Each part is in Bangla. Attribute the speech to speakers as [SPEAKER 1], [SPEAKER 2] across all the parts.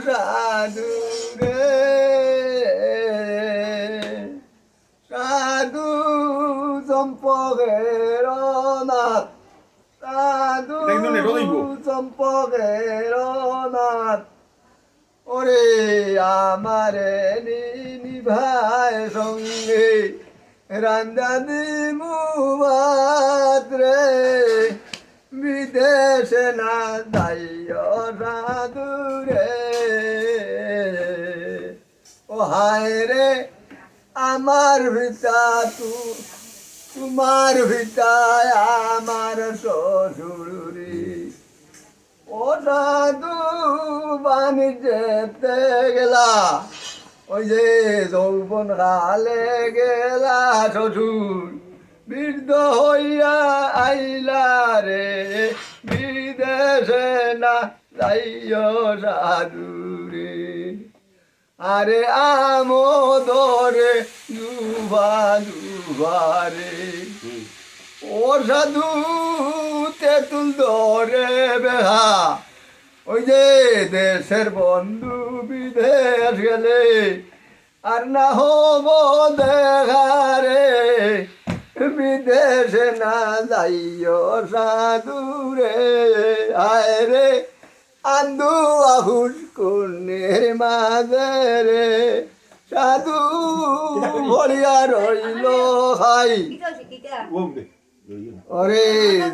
[SPEAKER 1] সাধু রে সাধু চম্পকের নাথ সাধু চম্পকের নাথ ওরে আমারে নিভায় সঙ্গে রান্দানি মুবাদ রে বিদেশে না যাইও সাধু রে ও হায় রে আমার ভিতা তোমার ভিতায় আমার শ্বশুরি ও সাধু বাণিজ্যতে গেলা ওই যে যৌবন কালে গেলা শ্বশুর বৃদ্ধ হইয়া আইলা রে বিদেশে না যাইও সাধু রে আরে আমোদরে দুবারে ও সাধু তেঁতুল ধরে বেহা ওই যে দেশের বন্ধু বিদেশ গেলে আর না হব দেখারে বিদেশে না যাইও সাধু রে আয় রে আন্দু আহুস কন্যের মাঝে রে সাধু ভরিয়া রইল খাই ওরে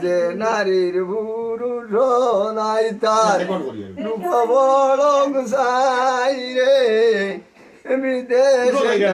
[SPEAKER 1] যে নারীর পুরুষ নাই তার রূপ বড় সাই রে বিদেশে